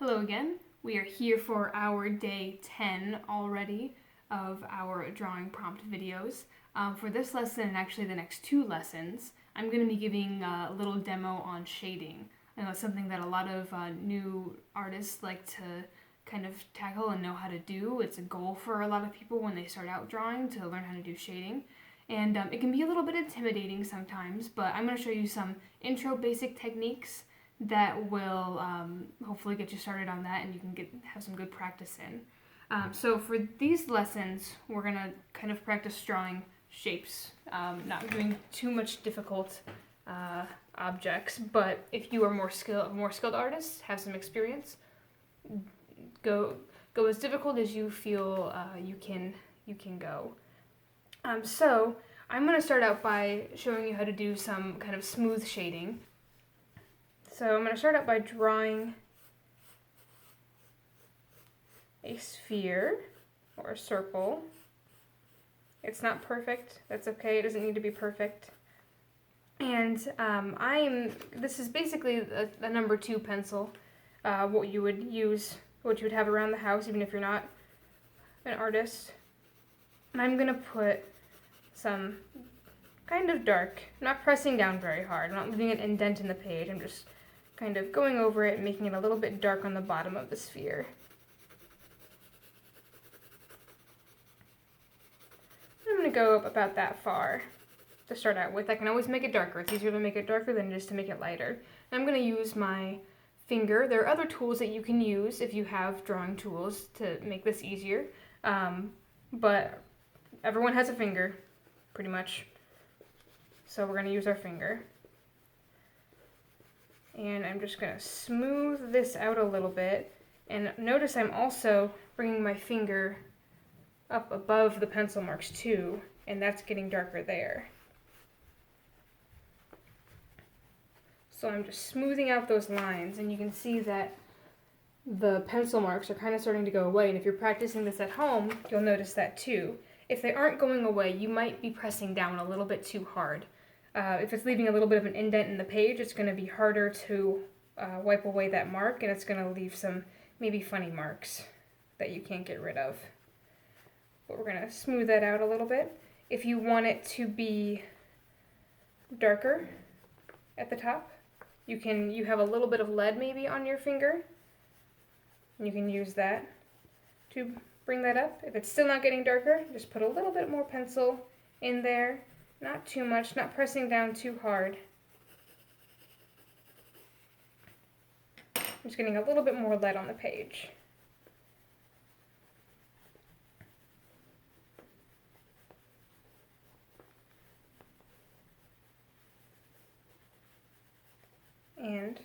Hello again. We are here for our day 10 already of our drawing prompt videos. For this lesson and actually the next two lessons, I'm going to be giving a little demo on shading. I know it's something that a lot of new artists like to kind of tackle and know how to do. It's a goal for a lot of people when they start out drawing to learn how to do shading. And it can be a little bit intimidating sometimes, but I'm going to show you some intro basic techniques that will hopefully get you started on that and you can have some good practice in. So for these lessons, we're going to kind of practice drawing shapes, not doing too much difficult objects, but if you are more skilled artists, have some experience, go as difficult as you feel you can go. So I'm going to start out by showing you how to do some kind of smooth shading. So I'm going to start out by drawing a sphere or a circle. It's not perfect. That's okay. It doesn't need to be perfect. And this is basically a number 2 pencil, what you would have around the house, even if you're not an artist. And I'm going to put some kind of dark, not pressing down very hard. I'm not leaving an indent in the page. I'm just kind of going over it and making it a little bit dark on the bottom of the sphere. I'm going to go up about that far to start out with. I can always make it darker. It's easier to make it darker than it is to make it lighter. I'm going to use my finger. There are other tools that you can use if you have drawing tools to make this easier, but everyone has a finger, pretty much. So we're going to use our finger. And I'm just going to smooth this out a little bit. And notice I'm also bringing my finger up above the pencil marks too, and that's getting darker there. So I'm just smoothing out those lines, and you can see that the pencil marks are kind of starting to go away. And if you're practicing this at home, you'll notice that too. If they aren't going away, you might be pressing down a little bit too hard. If it's leaving a little bit of an indent in the page, it's going to be harder to wipe away that mark, and it's going to leave some maybe funny marks that you can't get rid of. But we're going to smooth that out a little bit. If you want it to be darker at the top, you have a little bit of lead maybe on your finger, and you can use that to bring that up. If it's still not getting darker, just put a little bit more pencil in there. Not too much, not pressing down too hard. I'm just getting a little bit more lead on the page. And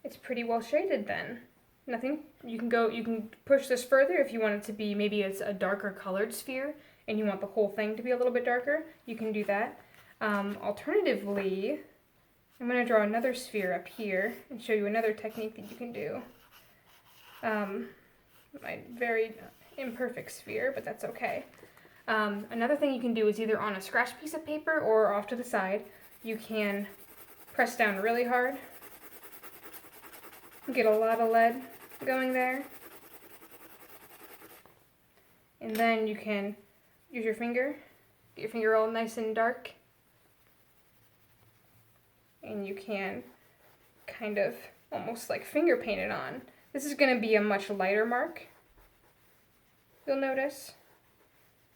it's pretty well shaded then. Nothing, you can push this further if you want it to be maybe it's a darker colored sphere and you want the whole thing to be a little bit darker, you can do that. Alternatively, I'm going to draw another sphere up here and show you another technique that you can do. My very imperfect sphere, but that's okay. Another thing you can do is either on a scratch piece of paper or off to the side, you can press down really hard. Get a lot of lead going there. And then you can use your finger, get your finger all nice and dark, and you can kind of almost like finger paint it on. This is going to be a much lighter mark, you'll notice.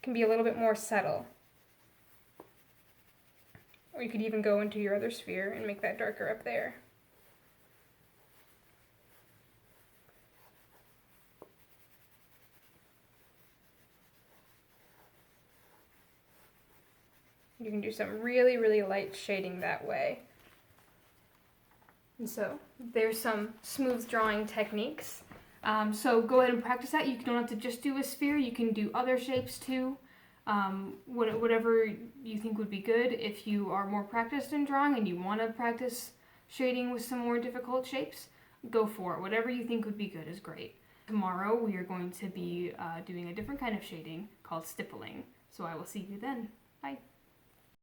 It can be a little bit more subtle. Or you could even go into your other sphere and make that darker up there. You can do some really, really light shading that way. And so there's some smooth drawing techniques. So go ahead and practice that. You don't have to just do a sphere. You can do other shapes too. Whatever you think would be good. If you are more practiced in drawing and you want to practice shading with some more difficult shapes, go for it. Whatever you think would be good is great. Tomorrow we are going to be doing a different kind of shading called stippling. So I will see you then. Bye.